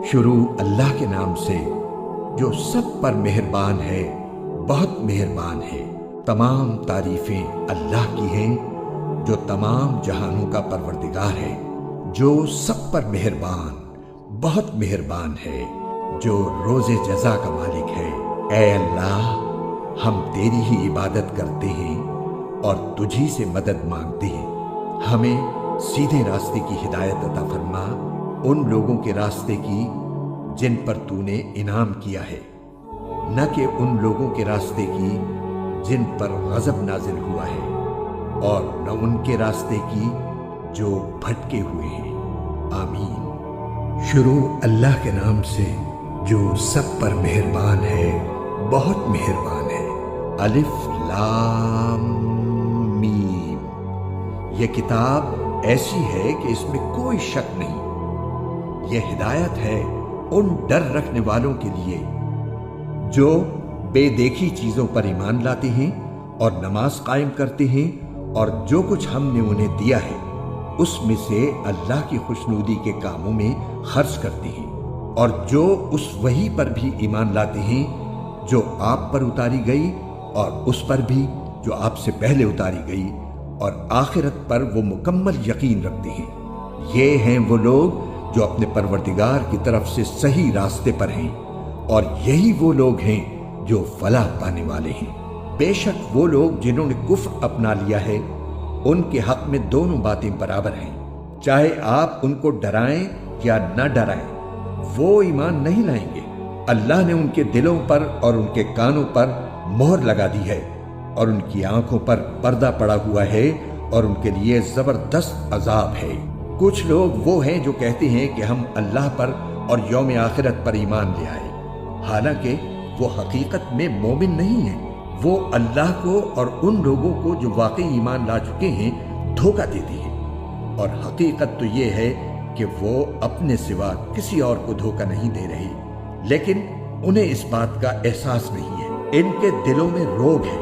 شروع اللہ کے نام سے جو سب پر مہربان ہے، بہت مہربان ہے۔ تمام تعریفیں اللہ کی ہیں جو تمام جہانوں کا پروردگار ہے، جو سب پر مہربان، بہت مہربان ہے، جو روز جزا کا مالک ہے۔ اے اللہ، ہم تیری ہی عبادت کرتے ہیں اور تجھی سے مدد مانگتے ہیں۔ ہمیں سیدھے راستے کی ہدایت عطا فرما، ان لوگوں کے راستے کی جن پر تو نے انعام کیا ہے، نہ کہ ان لوگوں کے راستے کی جن پر غضب نازل ہوا ہے، اور نہ ان کے راستے کی جو بھٹکے ہوئے ہیں۔ آمین۔ شروع اللہ کے نام سے جو سب پر مہربان ہے، بہت مہربان ہے۔ الف لام میم۔ یہ کتاب ایسی ہے کہ اس میں کوئی شک نہیں۔ یہ ہدایت ہے ان ڈر رکھنے والوں کے لیے جو بے دیکھی چیزوں پر ایمان لاتے ہیں اور نماز قائم کرتے ہیں، اور جو کچھ ہم نے انہیں دیا ہے اس میں سے اللہ کی خوشنودی کے کاموں میں خرچ کرتے ہیں، اور جو اس وحی پر بھی ایمان لاتے ہیں جو آپ پر اتاری گئی، اور اس پر بھی جو آپ سے پہلے اتاری گئی، اور آخرت پر وہ مکمل یقین رکھتے ہیں۔ یہ ہیں وہ لوگ جو اپنے پروردگار کی طرف سے صحیح راستے پر ہیں، اور یہی وہ لوگ ہیں جو فلاح پانے والے ہیں۔ بے شک وہ لوگ جنہوں نے کفر اپنا لیا ہے، ان کے حق میں دونوں باتیں برابر ہیں، چاہے آپ ان کو ڈرائیں یا نہ ڈرائیں، وہ ایمان نہیں لائیں گے۔ اللہ نے ان کے دلوں پر اور ان کے کانوں پر مہر لگا دی ہے، اور ان کی آنکھوں پر پردہ پڑا ہوا ہے، اور ان کے لیے زبردست عذاب ہے۔ کچھ لوگ وہ ہیں جو کہتے ہیں کہ ہم اللہ پر اور یوم آخرت پر ایمان لے آئے، حالانکہ وہ حقیقت میں مومن نہیں ہیں۔ وہ اللہ کو اور ان لوگوں کو جو واقعی ایمان لا چکے ہیں دھوکہ دیتے ہیں، اور حقیقت تو یہ ہے کہ وہ اپنے سوا کسی اور کو دھوکہ نہیں دے رہے، لیکن انہیں اس بات کا احساس نہیں ہے۔ ان کے دلوں میں روگ ہے،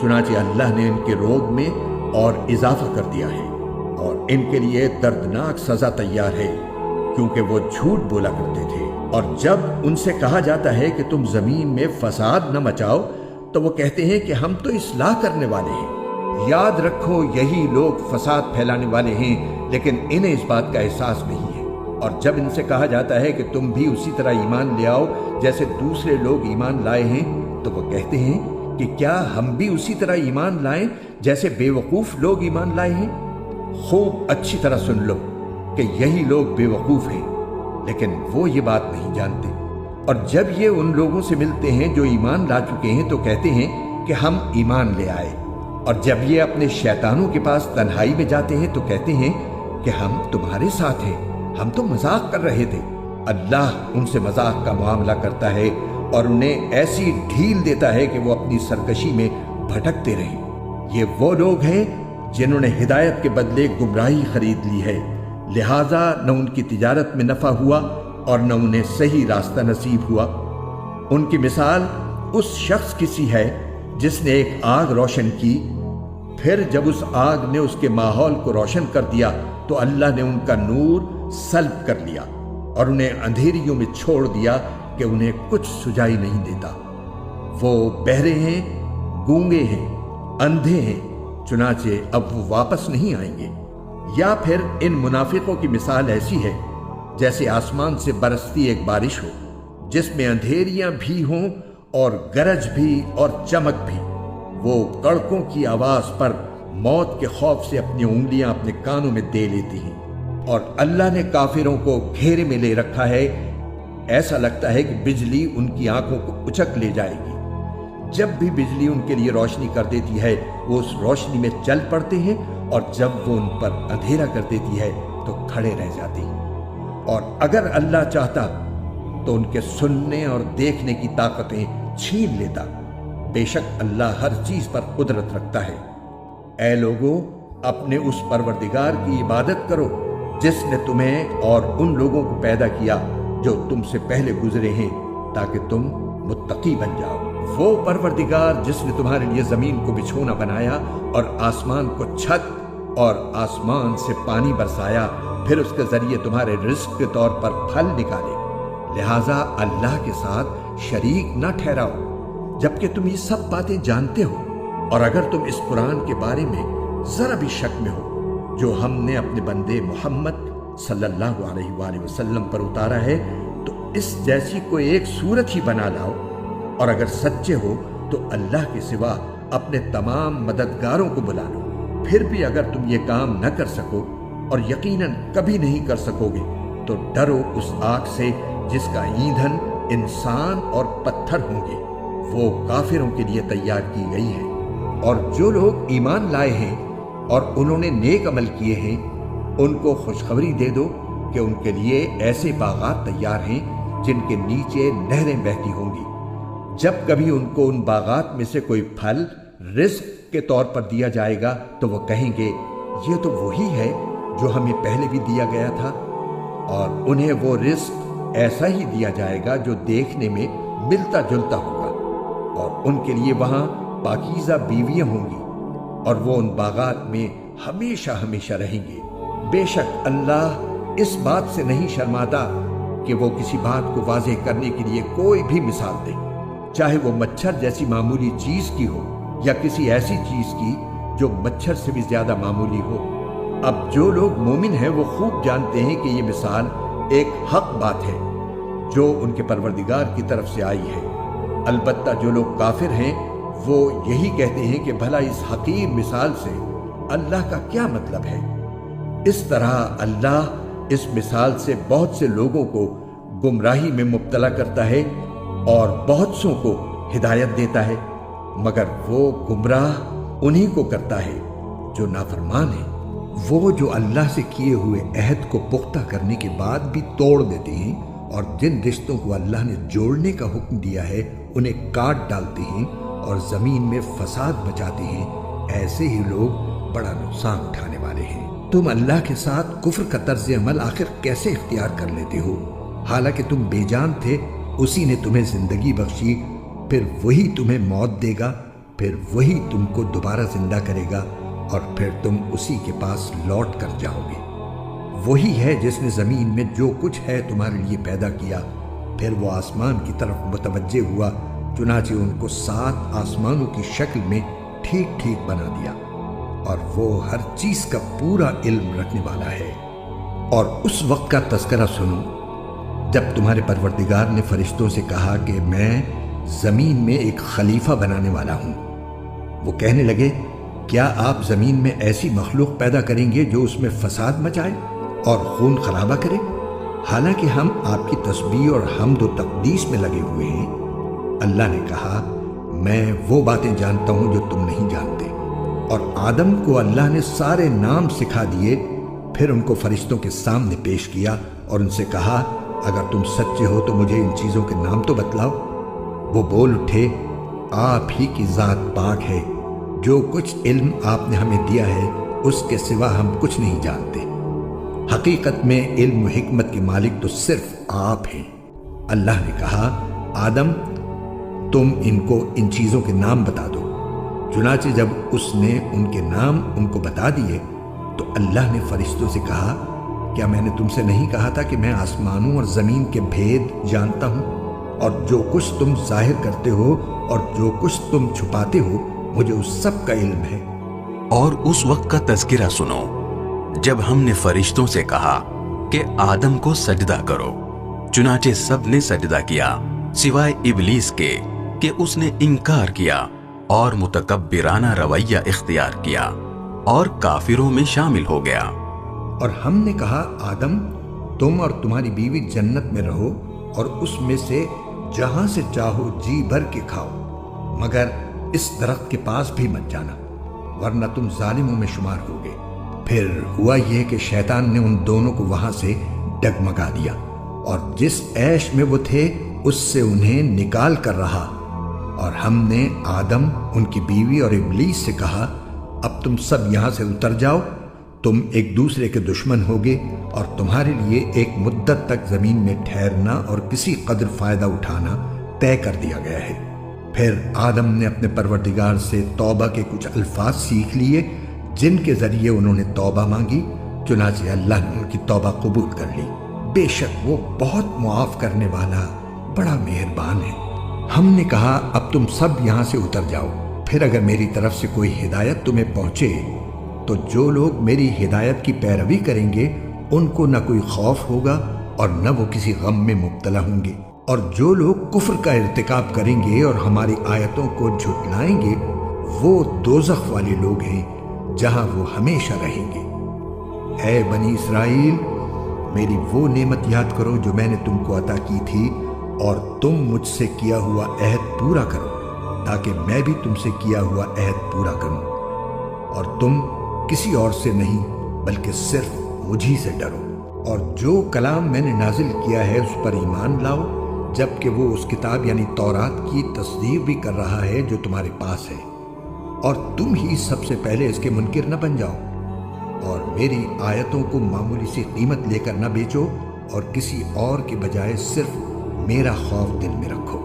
چنانچہ اللہ نے ان کے روگ میں اور اضافہ کر دیا ہے، اور ان کے لیے دردناک سزا تیار ہے، کیونکہ وہ جھوٹ بولا کرتے تھے۔ اور جب ان سے کہا جاتا ہے کہ تم زمین میں فساد نہ مچاؤ، تو وہ کہتے ہیں کہ ہم تو اصلاح کرنے والے ہیں۔ یاد رکھو، یہی لوگ فساد پھیلانے والے ہیں، لیکن انہیں اس بات کا احساس نہیں ہے۔ اور جب ان سے کہا جاتا ہے کہ تم بھی اسی طرح ایمان لے آؤ جیسے دوسرے لوگ ایمان لائے ہیں، تو وہ کہتے ہیں کہ کیا ہم بھی اسی طرح ایمان لائیں جیسے بے وقوف لوگ ایمان لائے ہیں؟ خوب اچھی طرح سن لو کہ یہی لوگ بے وقوف ہیں، لیکن وہ یہ بات نہیں جانتے۔ اور جب یہ ان لوگوں سے ملتے ہیں جو ایمان لا چکے ہیں تو کہتے ہیں کہ ہم ایمان لے آئے، اور جب یہ اپنے شیطانوں کے پاس تنہائی میں جاتے ہیں تو کہتے ہیں کہ ہم تمہارے ساتھ ہیں، ہم تو مذاق کر رہے تھے۔ اللہ ان سے مذاق کا معاملہ کرتا ہے اور انہیں ایسی ڈھیل دیتا ہے کہ وہ اپنی سرکشی میں بھٹکتے رہیں۔ یہ وہ لوگ ہیں جنہوں نے ہدایت کے بدلے گمراہی خرید لی ہے، لہٰذا نہ ان کی تجارت میں نفع ہوا اور نہ انہیں صحیح راستہ نصیب ہوا۔ ان کی مثال اس شخص کی سی ہے جس نے ایک آگ روشن کی، پھر جب اس آگ نے اس کے ماحول کو روشن کر دیا تو اللہ نے ان کا نور سلب کر لیا اور انہیں اندھیریوں میں چھوڑ دیا کہ انہیں کچھ سجائی نہیں دیتا۔ وہ بہرے ہیں، گونگے ہیں، اندھے ہیں، چنانچہ اب وہ واپس نہیں آئیں گے۔ یا پھر ان منافقوں کی مثال ایسی ہے جیسے آسمان سے برستی ایک بارش ہو، جس میں اندھیریاں بھی ہوں اور گرج بھی اور چمک بھی۔ وہ کڑکوں کی آواز پر موت کے خوف سے اپنی انگلیاں اپنے کانوں میں دے لیتی ہیں، اور اللہ نے کافروں کو گھیرے میں لے رکھا ہے۔ ایسا لگتا ہے کہ بجلی ان کی آنکھوں کو اچک لے جائے گی۔ جب بھی بجلی ان کے لیے روشنی کر دیتی ہے وہ اس روشنی میں چل پڑتے ہیں، اور جب وہ ان پر اندھیرا کر دیتی ہے تو کھڑے رہ جاتے ہیں۔ اور اگر اللہ چاہتا تو ان کے سننے اور دیکھنے کی طاقتیں چھین لیتا۔ بے شک اللہ ہر چیز پر قدرت رکھتا ہے۔ اے لوگو، اپنے اس پروردگار کی عبادت کرو جس نے تمہیں اور ان لوگوں کو پیدا کیا جو تم سے پہلے گزرے ہیں، تاکہ تم متقی بن جاؤ۔ وہ پروردگار جس نے تمہارے لیے زمین کو بچھونا بنایا اور آسمان کو چھت اور آسمان سے پانی برسایا، پھر اس کے ذریعے تمہارے رزق کے طور پر پھل نکالے، لہٰذا اللہ کے ساتھ شریک نہ ٹھہراؤ جبکہ تم یہ سب باتیں جانتے ہو۔ اور اگر تم اس قرآن کے بارے میں ذرا بھی شک میں ہو جو ہم نے اپنے بندے محمد صلی اللہ علیہ وآلہ وسلم پر اتارا ہے تو اس جیسی کوئی ایک صورت ہی بنا لاؤ، اور اگر سچے ہو تو اللہ کے سوا اپنے تمام مددگاروں کو بلا لو۔ پھر بھی اگر تم یہ کام نہ کر سکو، اور یقیناً کبھی نہیں کر سکو گے، تو ڈرو اس آگ سے جس کا ایندھن انسان اور پتھر ہوں گے، وہ کافروں کے لیے تیار کی گئی ہے۔ اور جو لوگ ایمان لائے ہیں اور انہوں نے نیک عمل کیے ہیں، ان کو خوشخبری دے دو کہ ان کے لیے ایسے باغات تیار ہیں جن کے نیچے نہریں بہتی ہوں گی۔ جب کبھی ان کو ان باغات میں سے کوئی پھل رزق کے طور پر دیا جائے گا تو وہ کہیں گے یہ تو وہی ہے جو ہمیں پہلے بھی دیا گیا تھا، اور انہیں وہ رزق ایسا ہی دیا جائے گا جو دیکھنے میں ملتا جلتا ہوگا، اور ان کے لیے وہاں پاکیزہ بیویاں ہوں گی، اور وہ ان باغات میں ہمیشہ ہمیشہ رہیں گے۔ بے شک اللہ اس بات سے نہیں شرماتا کہ وہ کسی بات کو واضح کرنے کے لیے کوئی بھی مثال دے، چاہے وہ مچھر جیسی معمولی چیز کی ہو یا کسی ایسی چیز کی جو مچھر سے بھی زیادہ معمولی ہو۔ اب جو لوگ مومن ہیں وہ خوب جانتے ہیں کہ یہ مثال ایک حق بات ہے جو ان کے پروردگار کی طرف سے آئی ہے۔ البتہ جو لوگ کافر ہیں وہ یہی کہتے ہیں کہ بھلا اس حقیر مثال سے اللہ کا کیا مطلب ہے۔ اس طرح اللہ اس مثال سے بہت سے لوگوں کو گمراہی میں مبتلا کرتا ہے اور بہت سوں کو ہدایت دیتا ہے، مگر وہ گمراہ انہی کو کرتا ہے جو نافرمان ہے۔ وہ جو اللہ سے کیے ہوئے عہد کو پختہ کرنے کے بعد بھی توڑ دیتے ہیں، اور جن رشتوں کو اللہ نے جوڑنے کا حکم دیا ہے انہیں کاٹ ڈالتے ہیں اور زمین میں فساد مچاتے ہیں، ایسے ہی لوگ بڑا نقصان اٹھانے والے ہیں۔ تم اللہ کے ساتھ کفر کا طرز عمل آخر کیسے اختیار کر لیتے ہو؟ حالانکہ تم بے جان تھے، اسی نے تمہیں زندگی بخشی، پھر وہی تمہیں موت دے گا، پھر وہی تم کو دوبارہ زندہ کرے گا، اور پھر تم اسی کے پاس لوٹ کر جاؤ گے۔ وہی ہے جس نے زمین میں جو کچھ ہے تمہارے لیے پیدا کیا، پھر وہ آسمان کی طرف متوجہ ہوا، چنانچہ ان کو 7 آسمانوں کی شکل میں ٹھیک ٹھیک بنا دیا، اور وہ ہر چیز کا پورا علم رکھنے والا ہے۔ اور اس وقت کا تذکرہ سنو جب تمہارے پروردگار نے فرشتوں سے کہا کہ میں زمین میں ایک خلیفہ بنانے والا ہوں۔ وہ کہنے لگے کیا آپ زمین میں ایسی مخلوق پیدا کریں گے جو اس میں فساد مچائے اور خون خرابہ کرے؟ حالانکہ ہم آپ کی تسبیح اور حمد و تقدیس میں لگے ہوئے ہیں۔ اللہ نے کہا میں وہ باتیں جانتا ہوں جو تم نہیں جانتے۔ اور آدم کو اللہ نے سارے نام سکھا دیے، پھر ان کو فرشتوں کے سامنے پیش کیا اور ان سے کہا اگر تم سچے ہو تو مجھے ان چیزوں کے نام تو بتلاؤ۔ وہ بول اٹھے آپ ہی کی ذات پاک ہے، جو کچھ علم آپ نے ہمیں دیا ہے اس کے سوا ہم کچھ نہیں جانتے۔ حقیقت میں علم و حکمت کے مالک تو صرف آپ ہیں۔ اللہ نے کہا آدم تم ان کو ان چیزوں کے نام بتا دو۔ چنانچہ جب اس نے ان کے نام ان کو بتا دیے تو اللہ نے فرشتوں سے کہا کیا میں نے تم سے نہیں کہا تھا کہ میں آسمانوں اور زمین کے بھید جانتا ہوں، اور جو کچھ تم ظاہر کرتے ہو اور جو کچھ تم چھپاتے ہو مجھے اس سب کا علم ہے۔ اور اس وقت کا تذکرہ سنو جب ہم نے فرشتوں سے کہا کہ آدم کو سجدہ کرو، چنانچہ سب نے سجدہ کیا سوائے ابلیس کے کہ اس نے انکار کیا اور متکبرانہ رویہ اختیار کیا اور کافروں میں شامل ہو گیا۔ اور ہم نے کہا آدم تم اور تمہاری بیوی جنت میں رہو اور اس میں سے جہاں سے چاہو جی بھر کے کھاؤ، مگر اس درخت کے پاس بھی مت جانا ورنہ تم ظالموں میں شمار ہوگے۔ پھر ہوا یہ کہ شیطان نے ان دونوں کو وہاں سے ڈگمگا دیا اور جس عیش میں وہ تھے اس سے انہیں نکال کر رہا، اور ہم نے آدم ان کی بیوی اور ابلیس سے کہا اب تم سب یہاں سے اتر جاؤ، تم ایک دوسرے کے دشمن ہوگے اور تمہارے لیے ایک مدت تک زمین میں ٹھہرنا اور کسی قدر فائدہ اٹھانا طے کر دیا گیا ہے۔ پھر آدم نے اپنے پروردگار سے توبہ کے کچھ الفاظ سیکھ لیے جن کے ذریعے انہوں نے توبہ مانگی، چنانچہ اللہ نے ان کی توبہ قبول کر لی۔ بے شک وہ بہت معاف کرنے والا بڑا مہربان ہے۔ ہم نے کہا اب تم سب یہاں سے اتر جاؤ، پھر اگر میری طرف سے کوئی ہدایت تمہیں پہنچے تو جو لوگ میری ہدایت کی پیروی کریں گے ان کو نہ کوئی خوف ہوگا اور نہ وہ کسی غم میں مبتلا ہوں گے، اور جو لوگ کفر کا ارتکاب کریں گے اور ہماری آیتوں کو جھٹلائیں گے وہ دوزخ والے لوگ ہیں جہاں وہ ہمیشہ رہیں گے۔ اے بنی اسرائیل، میری وہ نعمت یاد کرو جو میں نے تم کو عطا کی تھی، اور تم مجھ سے کیا ہوا عہد پورا کرو تاکہ میں بھی تم سے کیا ہوا عہد پورا کروں، اور تم کسی اور سے نہیں بلکہ صرف مجھی سے ڈرو، اور جو کلام میں نے نازل کیا ہے اس پر ایمان لاؤ، جبکہ وہ اس کتاب یعنی تورات کی تصدیق بھی کر رہا ہے جو تمہارے پاس ہے، اور تم ہی سب سے پہلے اس کے منکر نہ بن جاؤ، اور میری آیتوں کو معمولی سی قیمت لے کر نہ بیچو، اور کسی اور کے بجائے صرف میرا خوف دل میں رکھو،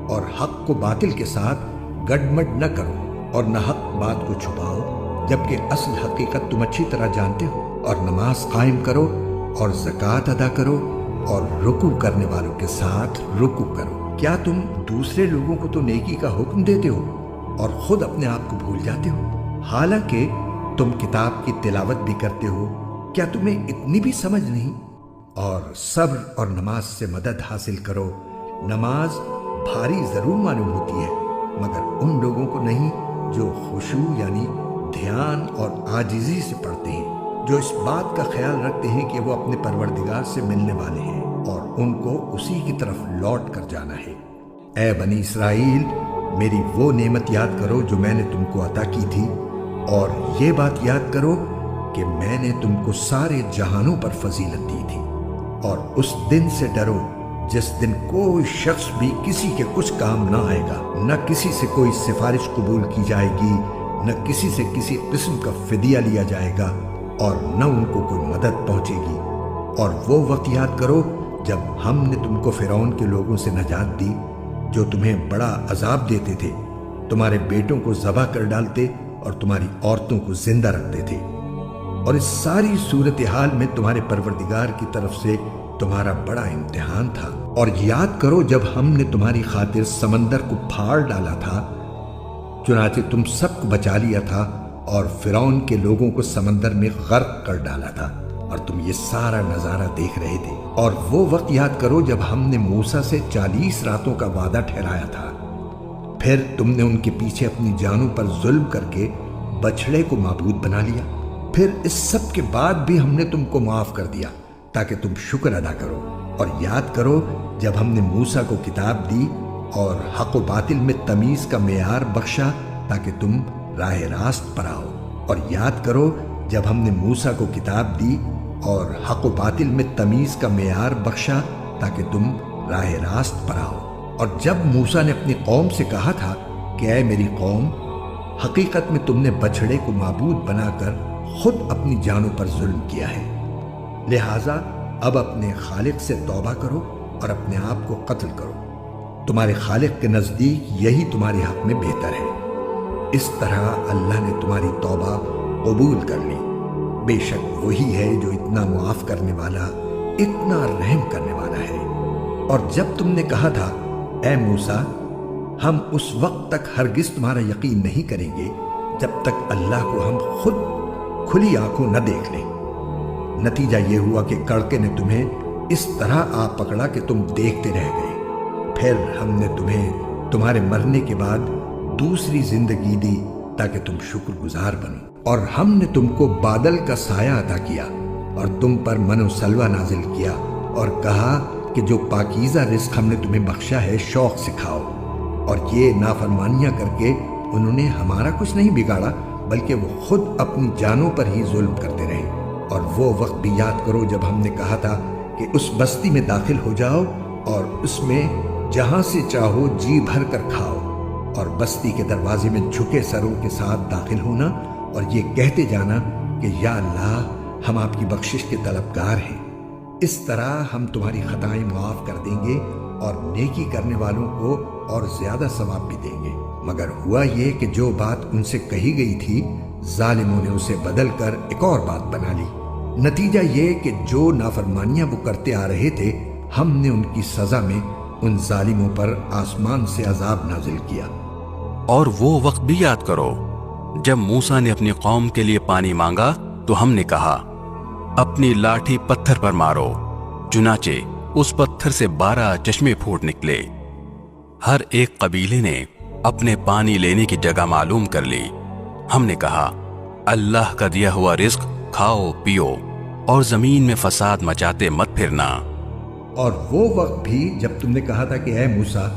اور حق کو باطل کے ساتھ گڈمڈ نہ کرو، اور نہ حق بات کو چھپاؤ جبکہ اصل حقیقت تم اچھی طرح جانتے ہو، اور نماز قائم کرو اور زکوٰۃ ادا کرو اور رکوع کرنے والوں کے ساتھ رکوع کرو۔ کیا تم دوسرے لوگوں کو تو نیکی کا حکم دیتے ہو اور خود اپنے آپ کو بھول جاتے ہو؟ حالانکہ تم کتاب کی تلاوت بھی کرتے ہو، کیا تمہیں اتنی بھی سمجھ نہیں؟ اور صبر اور نماز سے مدد حاصل کرو۔ نماز بھاری ضرور معلوم ہوتی ہے مگر ان لوگوں کو نہیں جو خشوع یعنی دھیان اور عاجزی سے پڑھتے ہیں، جو اس بات کا خیال رکھتے ہیں کہ وہ اپنے پروردگار سے ملنے والے ہیں اور ان کو اسی کی طرف لوٹ کر جانا ہے۔ اے بنی اسرائیل، میری وہ نعمت یاد کرو جو میں نے تم کو عطا کی تھی، اور یہ بات یاد کرو کہ میں نے تم کو سارے جہانوں پر فضیلت دی تھی، اور اس دن سے ڈرو جس دن کوئی شخص بھی کسی کے کچھ کام نہ آئے گا، نہ کسی سے کوئی سفارش قبول کی جائے گی، نہ کسی سے کسی قسم کا فدیہ لیا جائے گا، اور نہ ان کو کوئی مدد پہنچے گی۔ اور وہ وقت یاد کرو جب ہم نے تم کو فرعون کے لوگوں سے نجات دی جو تمہیں بڑا عذاب دیتے تھے، تمہارے بیٹوں کو ذبح کر ڈالتے اور تمہاری عورتوں کو زندہ رکھتے تھے، اور اس ساری صورتحال میں تمہارے پروردگار کی طرف سے تمہارا بڑا امتحان تھا۔ اور یاد کرو جب ہم نے تمہاری خاطر سمندر کو پھاڑ ڈالا تھا، چنانچہ تم سب کو بچا لیا تھا اور فرعون کے لوگوں کو سمندر میں غرق کر ڈالا تھا، اور تم یہ سارا نظارہ دیکھ رہے تھے۔ اور وہ وقت یاد کرو جب ہم نے موسیٰ سے 40 راتوں کا وعدہ ٹھہرایا تھا، پھر تم نے ان کے پیچھے اپنی جانوں پر ظلم کر کے بچھڑے کو معبود بنا لیا، پھر اس سب کے بعد بھی ہم نے تم کو معاف کر دیا تاکہ تم شکر ادا کرو۔ اور یاد کرو جب ہم نے موسیٰ کو کتاب دی اور حق و باطل میں تمیز کا معیار بخشا تاکہ تم راہ راست پر آؤ۔ اور یاد کرو جب ہم نے موسیٰ کو کتاب دی اور حق و باطل میں تمیز کا معیار بخشا تاکہ تم راہ راست پر آؤ۔ اور جب موسیٰ نے اپنی قوم سے کہا تھا کہ اے میری قوم، حقیقت میں تم نے بچھڑے کو معبود بنا کر خود اپنی جانوں پر ظلم کیا ہے، لہٰذا اب اپنے خالق سے توبہ کرو اور اپنے آپ کو قتل کرو، تمہارے خالق کے نزدیک یہی تمہارے حق میں بہتر ہے۔ اس طرح اللہ نے تمہاری توبہ قبول کر لی، بے شک وہی ہے جو اتنا معاف کرنے والا، اتنا رحم کرنے والا ہے۔ اور جب تم نے کہا تھا اے موسیٰ، ہم اس وقت تک ہرگز تمہارا یقین نہیں کریں گے جب تک اللہ کو ہم خود کھلی آنکھوں نہ دیکھ لیں، نتیجہ یہ ہوا کہ کڑکے نے تمہیں اس طرح آ پکڑا کہ تم دیکھتے رہ گئے، پھر ہم نے تمہیں تمہارے مرنے کے بعد دوسری زندگی دی تاکہ تم شکر گزار بنو۔ اور ہم نے تم کو بادل کا سایہ عطا کیا اور تم پر من و سلوہ نازل کیا، اور کہا کہ جو پاکیزہ رزق ہم نے تمہیں بخشا ہے شوق سے کھاؤ۔ اور یہ نافرمانیاں کر کے انہوں نے ہمارا کچھ نہیں بگاڑا بلکہ وہ خود اپنی جانوں پر ہی ظلم کرتے رہے۔ اور وہ وقت بھی یاد کرو جب ہم نے کہا تھا کہ اس بستی میں داخل ہو جاؤ اور اس میں جہاں سے چاہو جی بھر کر کھاؤ، اور بستی کے دروازے میں جھکے سروں کے ساتھ داخل ہونا اور یہ کہتے جانا کہ یا اللہ ہم آپ کی بخشش کے طلبگار ہیں۔ اس طرح ہم تمہاری خطائیں معاف کر دیں گے اور نیکی کرنے والوں کو اور زیادہ ثواب بھی دیں گے۔ مگر ہوا یہ کہ جو بات ان سے کہی گئی تھی ظالموں نے اسے بدل کر ایک اور بات بنا لی، نتیجہ یہ کہ جو نافرمانیاں وہ کرتے آ رہے تھے، ہم نے ان کی سزا میں ان ظالموں پر آسمان سے عذاب نازل کیا۔ اور وہ وقت بھی یاد کرو جب موسیٰ نے اپنی قوم کے لیے پانی مانگا تو ہم نے کہا اپنی لاٹھی پتھر پر مارو، چنانچہ اس پتھر سے 12 چشمے پھوٹ نکلے۔ ہر ایک قبیلے نے اپنے پانی لینے کی جگہ معلوم کر لی۔ ہم نے کہا اللہ کا دیا ہوا رزق کھاؤ پیو اور زمین میں فساد مچاتے مت پھرنا۔ اور وہ وقت بھی جب تم نے کہا تھا کہ اے موسیٰ،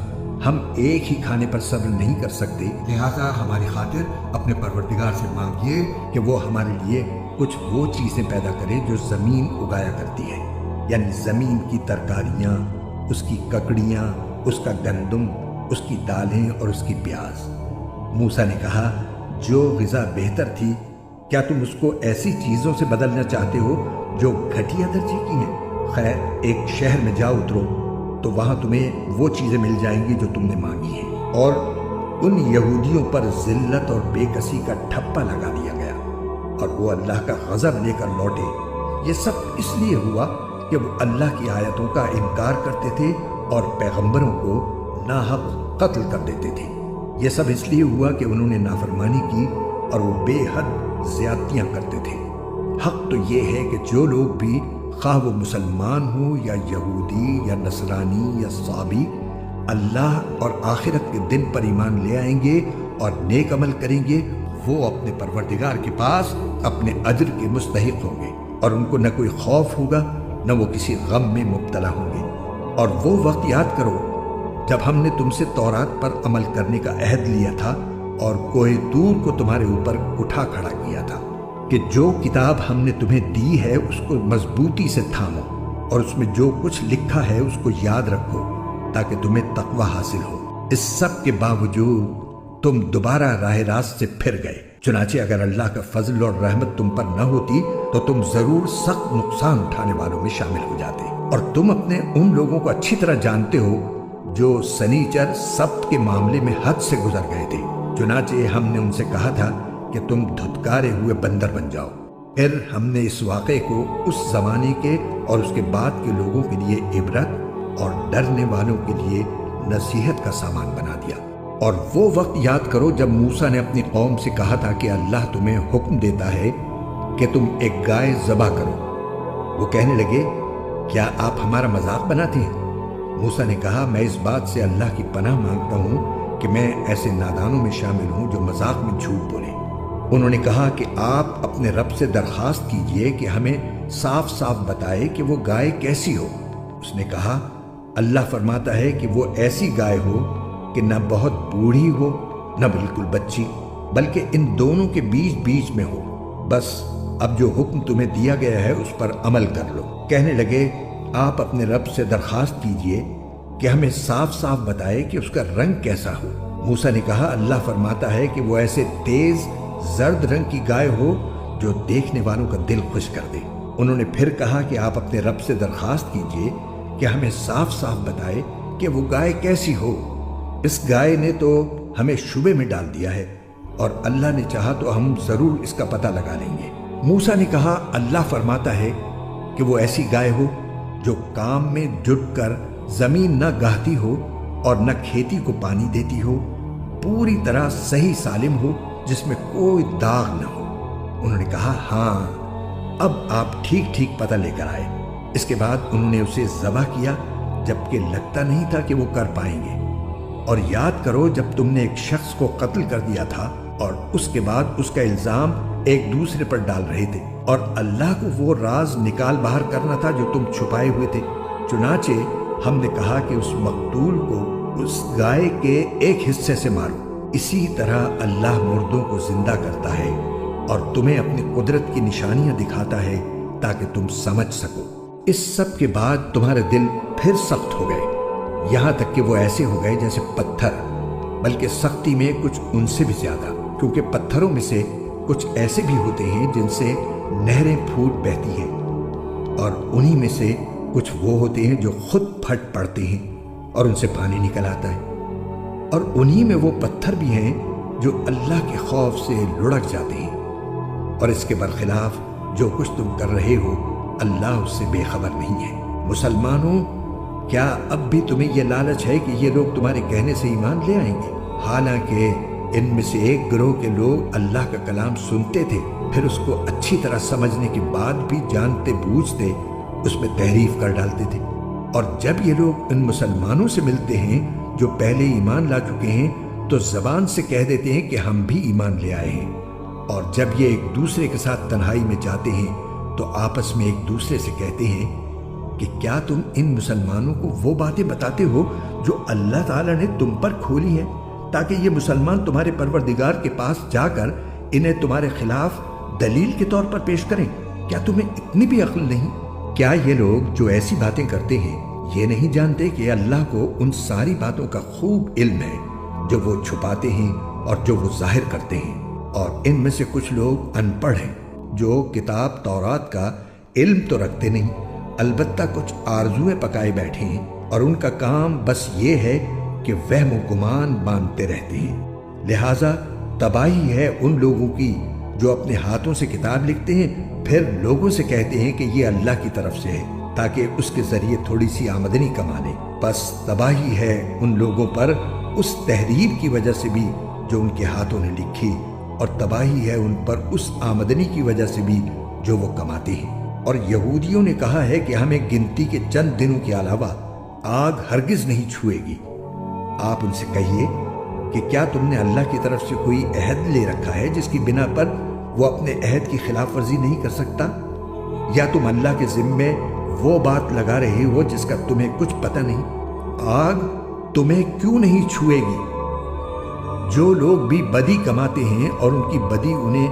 ہم ایک ہی کھانے پر صبر نہیں کر سکتے، لہذا ہماری خاطر اپنے پروردگار سے مانگیے کہ وہ ہمارے لیے کچھ وہ چیزیں پیدا کرے جو زمین اگایا کرتی ہے، یعنی زمین کی ترکاریاں، اس کی ککڑیاں، اس کا گندم، اس کی دالیں اور اس کی پیاز۔ موسیٰ نے کہا جو غذا بہتر تھی، کیا تم اس کو ایسی چیزوں سے بدلنا چاہتے ہو جو گھٹیا درجے کی ہیں؟ خیر، ایک شہر میں جا اترو تو وہاں تمہیں وہ چیزیں مل جائیں گی جو تم نے مانگی ہیں۔ اور ان یہودیوں پر ذلت اور بے کسی کا ٹھپا لگا دیا گیا اور وہ اللہ کا غضب لے کر لوٹے۔ یہ سب اس لیے ہوا کہ وہ اللہ کی آیتوں کا انکار کرتے تھے اور پیغمبروں کو ناحق قتل کر دیتے تھے۔ یہ سب اس لیے ہوا کہ انہوں نے نافرمانی کی اور وہ بے حد زیادتیاں کرتے تھے۔ حق تو یہ ہے کہ جو لوگ بھی، خواہ وہ مسلمان ہو یا یہودی یا نصرانی یا صابی، اللہ اور آخرت کے دن پر ایمان لے آئیں گے اور نیک عمل کریں گے، وہ اپنے پروردگار کے پاس اپنے اجر کے مستحق ہوں گے، اور ان کو نہ کوئی خوف ہوگا نہ وہ کسی غم میں مبتلا ہوں گے۔ اور وہ وقت یاد کرو جب ہم نے تم سے تورات پر عمل کرنے کا عہد لیا تھا اور کوہ طور کو تمہارے اوپر اٹھا کھڑا کیا تھا کہ جو کتاب ہم نے تمہیں دی ہے اس کو مضبوطی سے تھامو اور اس میں جو کچھ لکھا ہے اس کو یاد رکھو تاکہ تمہیں تقوی حاصل ہو۔ اس سب کے باوجود تم دوبارہ راہ راست سے پھر گئے۔ چنانچہ اگر اللہ کا فضل اور رحمت تم پر نہ ہوتی تو تم ضرور سخت نقصان اٹھانے والوں میں شامل ہو جاتے، اور تم اپنے ان لوگوں کو اچھی طرح جانتے ہو جو سنیچر سبت کے معاملے میں حد سے گزر گئے تھے۔ چنانچہ ہم نے ان سے کہا تھا کہ تم دھتکارے ہوئے بندر بن جاؤ۔ پھر ہم نے اس واقعے کو اس زمانے کے اور اس کے بعد کے لوگوں کے لیے عبرت اور ڈرنے والوں کے لیے نصیحت کا سامان بنا دیا۔ اور وہ وقت یاد کرو جب موسیٰ نے اپنی قوم سے کہا تھا کہ اللہ تمہیں حکم دیتا ہے کہ تم ایک گائے ذبح کرو۔ وہ کہنے لگے کیا آپ ہمارا مذاق بناتے ہیں؟ موسیٰ نے کہا میں اس بات سے اللہ کی پناہ مانگتا ہوں کہ میں ایسے نادانوں میں شامل ہوں جو مذاق میں جھوٹ بولیں۔ انہوں نے کہا کہ آپ اپنے رب سے درخواست کیجئے کہ ہمیں صاف صاف بتائے کہ وہ گائے کیسی ہو۔ اس نے کہا اللہ فرماتا ہے کہ وہ ایسی گائے ہو کہ نہ بہت بوڑھی ہو نہ بالکل بچی، بلکہ ان دونوں کے بیچ بیچ میں ہو۔ بس اب جو حکم تمہیں دیا گیا ہے اس پر عمل کر لو۔ کہنے لگے آپ اپنے رب سے درخواست کیجئے کہ ہمیں صاف صاف بتائے کہ اس کا رنگ کیسا ہو۔ موسیٰ نے کہا اللہ فرماتا ہے کہ وہ ایسے تیز زرد رنگ کی گائے ہو جو دیکھنے والوں کا دل خوش کر دے۔ انہوں نے پھر کہا کہ آپ اپنے رب سے درخواست کیجئے کہ ہمیں صاف صاف بتائے کہ وہ گائے کیسی ہو۔ اس گائے نے تو ہمیں شبے میں ڈال دیا ہے، اور اللہ نے چاہا تو ہم ضرور اس کا پتہ لگا لیں گے۔ موسیٰ نے کہا اللہ فرماتا ہے کہ وہ ایسی گائے ہو جو کام میں جٹ کر زمین نہ گاہتی ہو اور نہ کھیتی کو پانی دیتی ہو، پوری طرح صحیح سالم ہو جس میں کوئی داغ نہ ہو۔ انہوں نے کہا ہاں اب آپ ٹھیک ٹھیک پتہ لے کر آئے۔ اس کے بعد انہوں نے اسے ذبح کیا جبکہ لگتا نہیں تھا کہ وہ کر پائیں گے۔ اور یاد کرو جب تم نے ایک شخص کو قتل کر دیا تھا اور اس کے بعد اس کا الزام ایک دوسرے پر ڈال رہے تھے، اور اللہ کو وہ راز نکال باہر کرنا تھا جو تم چھپائے ہوئے تھے۔ چنانچہ ہم نے کہا کہ اس مقتول کو اس گائے کے ایک حصے سے مارو۔ اسی طرح اللہ مردوں کو زندہ کرتا ہے اور تمہیں اپنی قدرت کی نشانیاں دکھاتا ہے تاکہ تم سمجھ سکو۔ اس سب کے بعد تمہارے دل پھر سخت ہو گئے، یہاں تک کہ وہ ایسے ہو گئے جیسے پتھر، بلکہ سختی میں کچھ ان سے بھی زیادہ، کیونکہ پتھروں میں سے کچھ ایسے بھی ہوتے ہیں جن سے نہریں پھوٹ بہتی ہیں، اور انہی میں سے کچھ وہ ہوتے ہیں جو خود پھٹ پڑتے ہیں اور ان سے پانی نکل آتا ہے، اور انہی میں وہ پتھر بھی ہیں جو اللہ کے خوف سے لڑک جاتے ہیں۔ اور اس کے برخلاف جو کچھ تم کر رہے ہو اللہ اس سے بے خبر نہیں ہے۔ مسلمانوں، کیا اب بھی تمہیں یہ لالچ ہے کہ یہ لوگ تمہارے کہنے سے ایمان لے آئیں گے؟ حالانکہ ان میں سے ایک گروہ کے لوگ اللہ کا کلام سنتے تھے، پھر اس کو اچھی طرح سمجھنے کے بعد بھی جانتے بوجھتے اس میں تحریف کر ڈالتے تھے۔ اور جب یہ لوگ ان مسلمانوں سے ملتے ہیں جو پہلے ایمان لا چکے ہیں تو زبان سے کہہ دیتے ہیں کہ ہم بھی ایمان لے آئے ہیں، اور جب یہ ایک دوسرے کے ساتھ تنہائی میں جاتے ہیں تو آپس میں ایک دوسرے سے کہتے ہیں کہ کیا تم ان مسلمانوں کو وہ باتیں بتاتے ہو جو اللہ تعالیٰ نے تم پر کھولی ہیں، تاکہ یہ مسلمان تمہارے پروردگار کے پاس جا کر انہیں تمہارے خلاف دلیل کے طور پر پیش کریں؟ کیا تمہیں اتنی بھی عقل نہیں؟ کیا یہ لوگ جو ایسی باتیں کرتے ہیں یہ نہیں جانتے کہ اللہ کو ان ساری باتوں کا خوب علم ہے جو وہ چھپاتے ہیں اور جو وہ ظاہر کرتے ہیں؟ اور ان میں سے کچھ لوگ ان پڑھ ہیں جو کتاب تورات کا علم تو رکھتے نہیں، البتہ کچھ آرزویں پکائے بیٹھے ہیں، اور ان کا کام بس یہ ہے کہ وہم و گمان باندھتے رہتے ہیں۔ لہٰذا تباہی ہے ان لوگوں کی جو اپنے ہاتھوں سے کتاب لکھتے ہیں پھر لوگوں سے کہتے ہیں کہ یہ اللہ کی طرف سے ہے تاکہ اس کے ذریعے تھوڑی سی آمدنی کما لیں۔ بس تباہی ہے ان لوگوں پر اس تحریر کی وجہ سے بھی جو ان کے ہاتھوں نے لکھی، اور تباہی ہے ان پر اس آمدنی کی وجہ سے بھی جو وہ کماتے ہیں۔ اور یہودیوں نے کہا ہے کہ ہمیں گنتی کے چند دنوں کے علاوہ آگ ہرگز نہیں چھوئے گی۔ آپ ان سے کہیے کہ کیا تم نے اللہ کی طرف سے کوئی عہد لے رکھا ہے جس کی بنا پر وہ اپنے عہد کی خلاف ورزی نہیں کر سکتا؟ یا تم اللہ کے ذمے وہ بات لگا رہے ہو جس کا تمہیں کچھ پتہ نہیں؟ آگ تمہیں کیوں نہیں چھوئے گی؟ جو لوگ بھی بدی کماتے ہیں اور ان کی بدی انہیں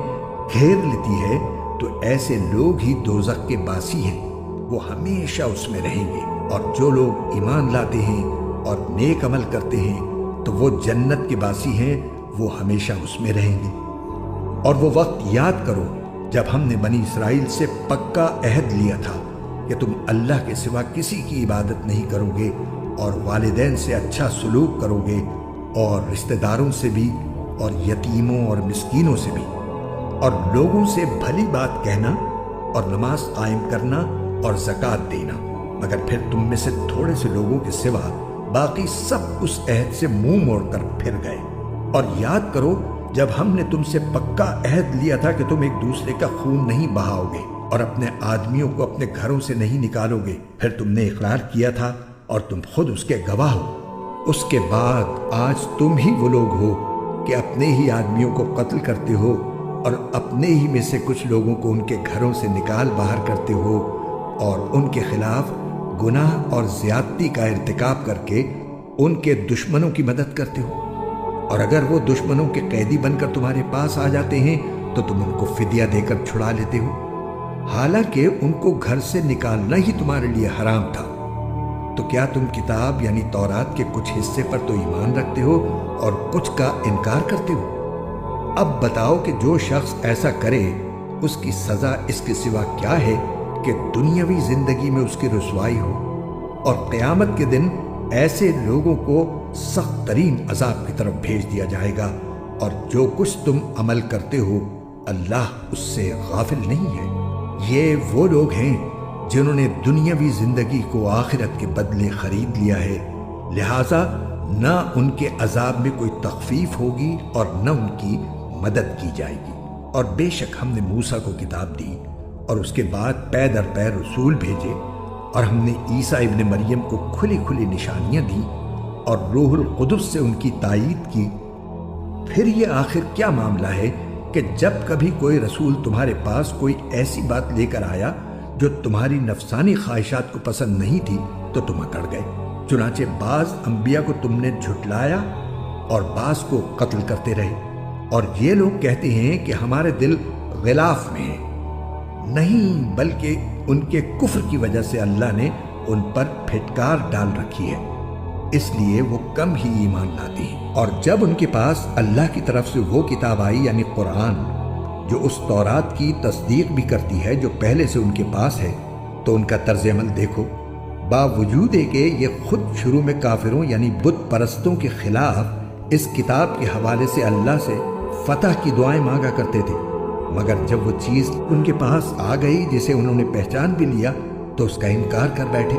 گھیر لیتی ہے تو ایسے لوگ ہی دوزخ کے باسی ہیں، وہ ہمیشہ اس میں رہیں گے۔ اور جو لوگ ایمان لاتے ہیں اور نیک عمل کرتے ہیں تو وہ جنت کے باسی ہیں، وہ ہمیشہ اس میں رہیں گے۔ اور وہ وقت یاد کرو جب ہم نے بنی اسرائیل سے پکا عہد لیا تھا کہ تم اللہ کے سوا کسی کی عبادت نہیں کرو گے، اور والدین سے اچھا سلوک کرو گے، اور رشتہ داروں سے بھی، اور یتیموں اور مسکینوں سے بھی، اور لوگوں سے بھلی بات کہنا، اور نماز قائم کرنا اور زکوٰۃ دینا، مگر پھر تم میں سے تھوڑے سے لوگوں کے سوا باقی سب اس عہد سے منہ موڑ کر پھر گئے۔ اور یاد کرو جب ہم نے تم سے پکا عہد لیا تھا کہ تم ایک دوسرے کا خون نہیں بہاؤ گے اور اپنے آدمیوں کو اپنے گھروں سے نہیں نکالو گے، پھر تم نے اقرار کیا تھا اور تم خود اس کے گواہ ہو۔ اس کے بعد آج تم ہی وہ لوگ ہو کہ اپنے ہی آدمیوں کو قتل کرتے ہو اور اپنے ہی میں سے کچھ لوگوں کو ان کے گھروں سے نکال باہر کرتے ہو، اور ان کے خلاف گناہ اور زیادتی کا ارتکاب کر کے ان کے دشمنوں کی مدد کرتے ہو۔ اور اگر وہ دشمنوں کے قیدی بن کر تمہارے پاس آ جاتے ہیں تو تم ان کو فدیہ دے کر چھڑا لیتے ہو، حالانکہ ان کو گھر سے نکالنا ہی تمہارے لیے حرام تھا۔ تو کیا تم کتاب یعنی تورات کے کچھ حصے پر تو ایمان رکھتے ہو اور کچھ کا انکار کرتے ہو؟ اب بتاؤ کہ جو شخص ایسا کرے اس کی سزا اس کے سوا کیا ہے کہ دنیاوی زندگی میں اس کی رسوائی ہو، اور قیامت کے دن ایسے لوگوں کو سخت ترین عذاب کی طرف بھیج دیا جائے گا، اور جو کچھ تم عمل کرتے ہو اللہ اس سے غافل نہیں ہے۔ یہ وہ لوگ ہیں جنہوں نے دنیاوی زندگی کو آخرت کے بدلے خرید لیا ہے، لہٰذا نہ ان کے عذاب میں کوئی تخفیف ہوگی اور نہ ان کی مدد کی جائے گی۔ اور بے شک ہم نے موسیٰ کو کتاب دی اور اس کے بعد پے در پے رسول بھیجے، اور ہم نے عیسیٰ ابن مریم کو کھلی کھلی نشانیاں دیں اور روح القدس سے ان کی تائید کی۔ پھر یہ آخر کیا معاملہ ہے کہ جب کبھی کوئی رسول تمہارے پاس کوئی ایسی بات لے کر آیا جو تمہاری نفسانی خواہشات کو پسند نہیں تھی تو تم اکڑ گئے۔ چنانچہ بعض انبیاء کو تم نے جھٹلایا اور بعض کو قتل کرتے رہے، اور یہ لوگ کہتے ہیں کہ ہمارے دل غلاف میں ہیں، نہیں بلکہ ان کے کفر کی وجہ سے اللہ نے ان پر پھٹکار ڈال رکھی ہے، اس لیے وہ کم ہی ایمان لاتے ہیں۔ اور جب ان کے پاس اللہ کی طرف سے وہ کتاب آئی یعنی قرآن جو اس تورات کی تصدیق بھی کرتی ہے جو پہلے سے ان کے پاس ہے، تو ان کا طرز عمل دیکھو، باوجود ہے کہ یہ خود شروع میں کافروں یعنی بت پرستوں کے خلاف اس کتاب کے حوالے سے اللہ سے فتح کی دعائیں مانگا کرتے تھے، مگر جب وہ چیز ان کے پاس آ گئی جسے انہوں نے پہچان بھی لیا تو اس کا انکار کر بیٹھے۔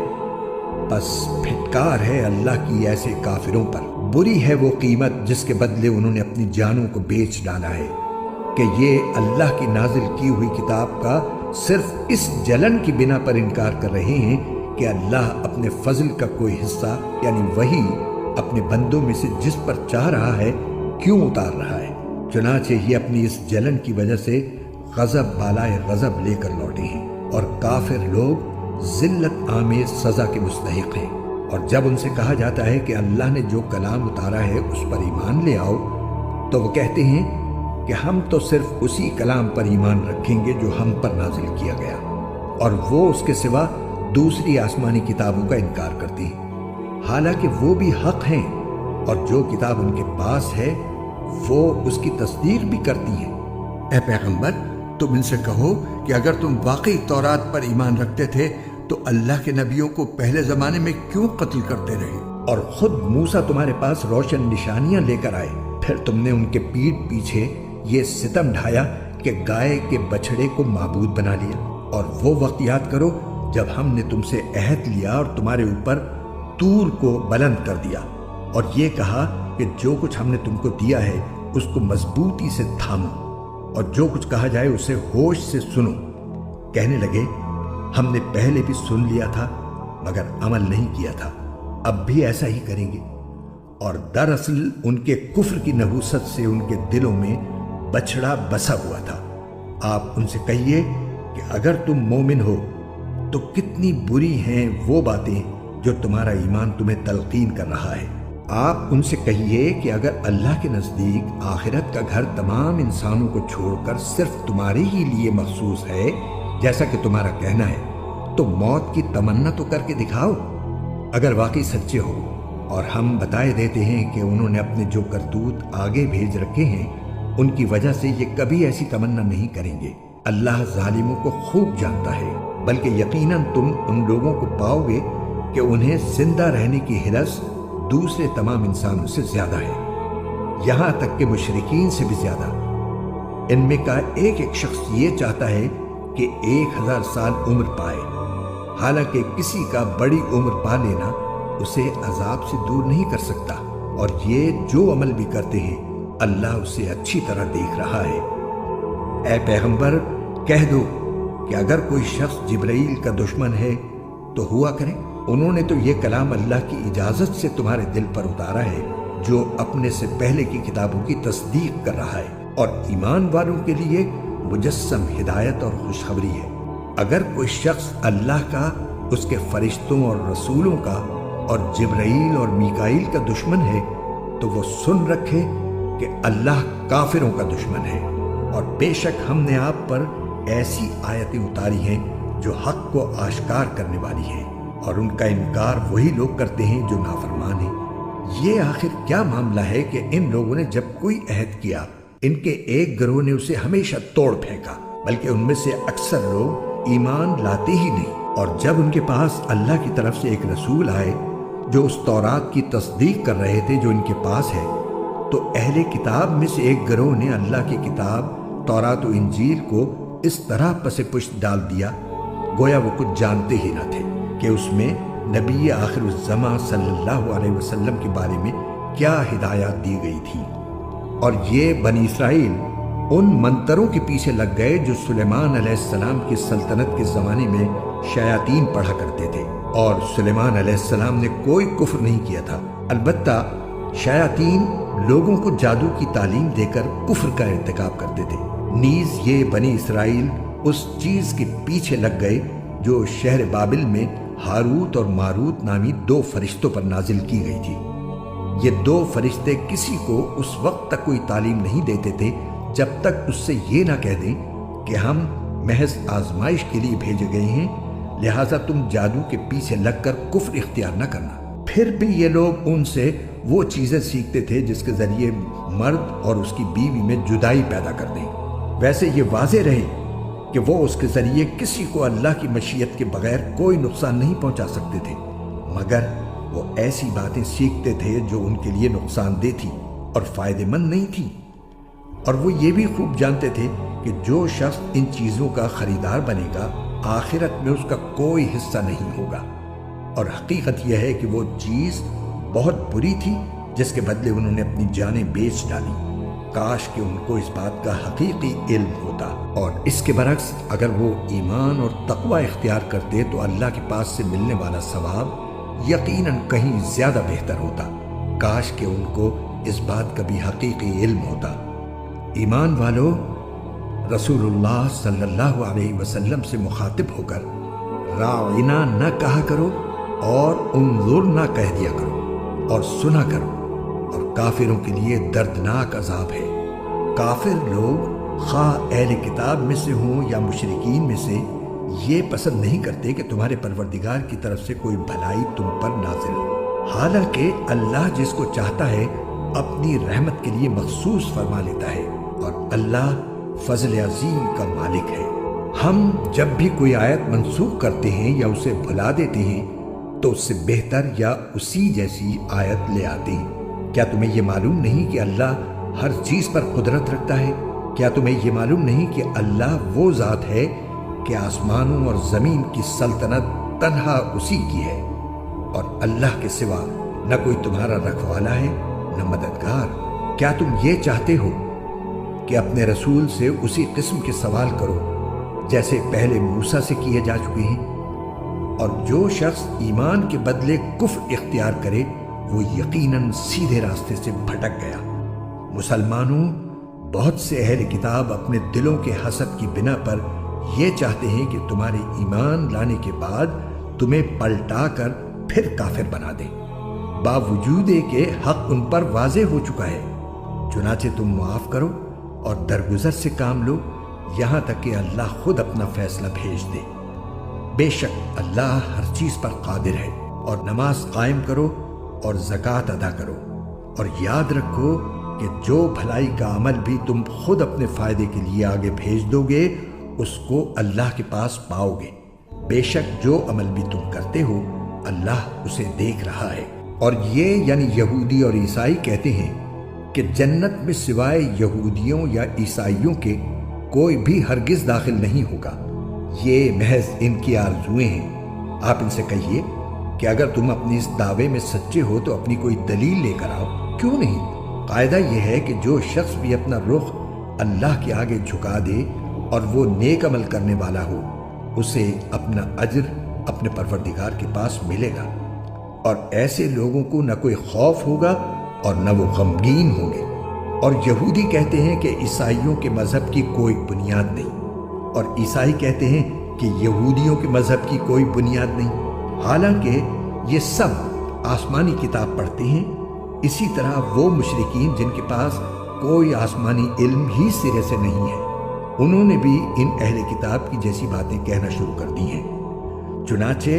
بس پھٹکار ہے اللہ کی ایسے کافروں پر، بری ہے وہ قیمت جس کے بدلے انہوں نے اپنی جانوں کو بیچ ڈالا ہے، کہ یہ اللہ کی نازل کی ہوئی کتاب کا صرف اس جلن کی بنا پر انکار کر رہے ہیں کہ اللہ اپنے فضل کا کوئی حصہ یعنی وہی اپنے بندوں میں سے جس پر چاہ رہا ہے کیوں اتار رہا ہے۔ چنانچہ یہ اپنی اس جلن کی وجہ سے غضب بالائے غضب لے کر لوٹے ہیں، اور کافر لوگ ذلت آمیز سزا کے مستحق ہیں۔ اور جب ان سے کہا جاتا ہے کہ اللہ نے جو کلام اتارا ہے اس پر ایمان لے آؤ، تو وہ کہتے ہیں کہ ہم تو صرف اسی کلام پر ایمان رکھیں گے جو ہم پر نازل کیا گیا، اور وہ اس کے سوا دوسری آسمانی کتابوں کا انکار کرتے ہیں، حالانکہ وہ بھی حق ہیں، اور جو کتاب ان کے پاس ہے وہ اس کی تصدیق بھی کرتی ہیں۔ اے پیغمبر، تم ان سے کہو کہ اگر تم واقعی تورات پر ایمان رکھتے تھے تو اللہ کے نبیوں کو پہلے زمانے میں کیوں قتل کرتے رہے؟ اور خود موسیٰ تمہارے پاس روشن نشانیاں لے کر آئے، پھر تم نے ان کے پیٹھ پیچھے یہ ستم ڈھایا کہ گائے کے بچھڑے کو معبود بنا لیا۔ اور وہ وقت یاد کرو جب ہم نے تم سے عہد لیا اور تمہارے اوپر طور کو بلند کر دیا، اور یہ کہا کہ جو کچھ ہم نے تم کو دیا ہے اس کو مضبوطی سے تھامو، اور جو کچھ کہا جائے اسے ہوش سے سنو۔ کہنے لگے ہم نے پہلے بھی سن لیا تھا مگر عمل نہیں کیا تھا، اب بھی ایسا ہی کریں گے۔ اور دراصل ان کے کفر کی نحوست سے ان کے دلوں میں بچھڑا بسا ہوا تھا۔ آپ ان سے کہیے کہ اگر تم مومن ہو تو کتنی بری ہیں وہ باتیں جو تمہارا ایمان تمہیں تلقین کر رہا ہے۔ آپ ان سے کہیے کہ اگر اللہ کے نزدیک آخرت کا گھر تمام انسانوں کو چھوڑ کر صرف تمہارے ہی لیے مخصوص ہے جیسا کہ تمہارا کہنا ہے، تو موت کی تمنا تو کر کے دکھاؤ اگر واقعی سچے ہو۔ اور ہم بتائے دیتے ہیں کہ انہوں نے اپنے جو کرتوت آگے بھیج رکھے ہیں ان کی وجہ سے یہ کبھی ایسی تمنا نہیں کریں گے۔ اللہ ظالموں کو خوب جانتا ہے، بلکہ یقیناً تم ان لوگوں کو پاؤ گے کہ انہیں زندہ رہنے کی ہرس دوسرے تمام انسانوں سے زیادہ ہے، یہاں تک کہ مشرکین سے بھی زیادہ۔ ان میں کا ایک ایک شخص یہ چاہتا ہے کہ 1000 سال عمر پائے، حالانکہ کسی کا بڑی عمر پا لینا اسے عذاب سے دور نہیں کر سکتا، اور یہ جو عمل بھی کرتے ہیں اللہ اسے اچھی طرح دیکھ رہا ہے۔ اے پیغمبر، کہہ دو کہ اگر کوئی شخص جبرائیل کا دشمن ہے تو ہوا کرے، انہوں نے تو یہ کلام اللہ کی اجازت سے تمہارے دل پر اتارا ہے جو اپنے سے پہلے کی کتابوں کی تصدیق کر رہا ہے، اور ایمان والوں کے لیے مجسم ہدایت اور خوشخبری ہے۔ اگر کوئی شخص اللہ کا، اس کے فرشتوں اور رسولوں کا اور جبرائیل اور میکائیل کا دشمن ہے تو وہ سن رکھے کہ اللہ کافروں کا دشمن ہے، اور بے شک ہم نے آپ پر ایسی آیتیں اتاری ہیں جو حق کو آشکار کرنے والی ہیں، اور ان کا انکار وہی لوگ کرتے ہیں جو نافرمان ہیں۔ یہ آخر کیا معاملہ ہے کہ ان لوگوں نے جب کوئی عہد کیا ان کے ایک گروہ نے اسے ہمیشہ توڑ پھینکا، بلکہ ان میں سے اکثر لوگ ایمان لاتے ہی نہیں۔ اور جب ان کے پاس اللہ کی طرف سے ایک رسول آئے جو اس تورات کی تصدیق کر رہے تھے جو ان کے پاس ہے، تو اہل کتاب میں سے ایک گروہ نے اللہ کی کتاب تورات و انجیل کو اس طرح پس پشت ڈال دیا گویا وہ کچھ جانتے ہی نہ تھے کہ اس میں نبی آخر الزماں صلی اللہ علیہ وسلم کے بارے میں کیا ہدایات دی گئی تھی۔ اور یہ بنی اسرائیل ان منتروں کے پیچھے لگ گئے جو سلیمان علیہ السلام کی سلطنت کے زمانے میں شیاطین پڑھا کرتے تھے، اور سلیمان علیہ السلام نے کوئی کفر نہیں کیا تھا، البتہ شیاطین لوگوں کو جادو کی تعلیم دے کر کفر کا ارتکاب کرتے تھے۔ نیز یہ بنی اسرائیل اس چیز کے پیچھے لگ گئے جو شہر بابل میں ہاروت اور ماروت نامی 2 فرشتوں پر نازل کی گئی تھی۔ یہ 2 فرشتے کسی کو اس وقت تک کوئی تعلیم نہیں دیتے تھے جب تک اس سے یہ نہ کہہ دیں کہ ہم محض آزمائش کے لیے بھیجے گئے ہیں، لہٰذا تم جادو کے پیچھے لگ کر کفر اختیار نہ کرنا۔ پھر بھی یہ لوگ ان سے وہ چیزیں سیکھتے تھے جس کے ذریعے مرد اور اس کی بیوی میں جدائی پیدا کر دیں۔ ویسے یہ واضح رہے کہ وہ اس کے ذریعے کسی کو اللہ کی مشیت کے بغیر کوئی نقصان نہیں پہنچا سکتے تھے، مگر وہ ایسی باتیں سیکھتے تھے جو ان کے لیے نقصان دہ تھی اور فائدہ مند نہیں تھی۔ اور وہ یہ بھی خوب جانتے تھے کہ جو شخص ان چیزوں کا خریدار بنے گا آخرت میں اس کا کوئی حصہ نہیں ہوگا، اور حقیقت یہ ہے کہ وہ چیز بہت بری تھی جس کے بدلے انہوں نے اپنی جانیں بیچ ڈالی۔ کاش کہ ان کو اس بات کا حقیقی علم ہوتا، اور اس کے برعکس اگر وہ ایمان اور تقوی اختیار کرتے تو اللہ کے پاس سے ملنے والا ثواب یقیناً کہیں زیادہ بہتر ہوتا۔ کاش کہ ان کو اس بات کا بھی حقیقی علم ہوتا۔ ایمان والو، رسول اللہ صلی اللہ علیہ وسلم سے مخاطب ہو کر راعنا نہ کہا کرو اور انظر نہ کہہ دیا کرو، اور سنا کرو، اور کافروں کے لیے دردناک عذاب ہے۔ کافر لوگ خواہ اہل کتاب میں سے ہوں یا مشرکین میں سے یہ پسند نہیں کرتے کہ تمہارے پروردگار کی طرف سے کوئی بھلائی تم پر نازل ہو، حالانکہ اللہ جس کو چاہتا ہے اپنی رحمت کے لیے مخصوص فرما لیتا ہے، اور اللہ فضل عظیم کا مالک ہے۔ ہم جب بھی کوئی آیت منسوخ کرتے ہیں یا اسے بھلا دیتے ہیں تو اس سے بہتر یا اسی جیسی آیت لے آتے ہیں۔ کیا تمہیں یہ معلوم نہیں کہ اللہ ہر چیز پر قدرت رکھتا ہے؟ کیا تمہیں یہ معلوم نہیں کہ اللہ وہ ذات ہے کہ آسمانوں اور زمین کی سلطنت تنہا اسی کی ہے، اور اللہ کے سوا نہ کوئی تمہارا رکھوالا ہے نہ مددگار؟ کیا تم یہ چاہتے ہو کہ اپنے رسول سے اسی قسم کے سوال کرو جیسے پہلے موسیٰ سے کیے جا چکے ہیں؟ اور جو شخص ایمان کے بدلے کفر اختیار کرے وہ یقیناً سیدھے راستے سے بھٹک گیا۔ مسلمانوں، بہت سے اہل کتاب اپنے دلوں کے حسد کی بنا پر یہ چاہتے ہیں کہ تمہارے ایمان لانے کے بعد تمہیں پلٹا کر پھر کافر بنا دیں، باوجود کہ حق ان پر واضح ہو چکا ہے۔ چنانچہ تم معاف کرو اور درگزر سے کام لو یہاں تک کہ اللہ خود اپنا فیصلہ بھیج دے۔ بے شک اللہ ہر چیز پر قادر ہے۔ اور نماز قائم کرو اور زکوٰۃ ادا کرو، اور یاد رکھو کہ جو بھلائی کا عمل بھی تم خود اپنے فائدے کے لیے آگے بھیج دو گے اس کو اللہ کے پاس پاؤ گے۔ بے شک جو عمل بھی تم کرتے ہو اللہ اسے دیکھ رہا ہے۔ اور یہ یعنی یہودی اور عیسائی کہتے ہیں کہ جنت میں سوائے یہودیوں یا عیسائیوں کے کوئی بھی ہرگز داخل نہیں ہوگا۔ یہ محض ان کی آرزویں ہیں۔ آپ ان سے کہیے کہ اگر تم اپنی اس دعوے میں سچے ہو تو اپنی کوئی دلیل لے کر آؤ۔ کیوں نہیں؟ قاعدہ یہ ہے کہ جو شخص بھی اپنا رخ اللہ کے آگے جھکا دے اور وہ نیک عمل کرنے والا ہو اسے اپنا اجر اپنے پروردگار کے پاس ملے گا، اور ایسے لوگوں کو نہ کوئی خوف ہوگا اور نہ وہ غمگین ہوں گے۔ اور یہودی کہتے ہیں کہ عیسائیوں کے مذہب کی کوئی بنیاد نہیں، اور عیسائی کہتے ہیں کہ یہودیوں کے مذہب کی کوئی بنیاد نہیں، حالانکہ یہ سب آسمانی کتاب پڑھتے ہیں۔ اسی طرح وہ مشرکین جن کے پاس کوئی آسمانی علم ہی سرے سے نہیں ہے انہوں نے بھی ان اہل کتاب کی جیسی باتیں کہنا شروع کر دی ہیں۔ چنانچہ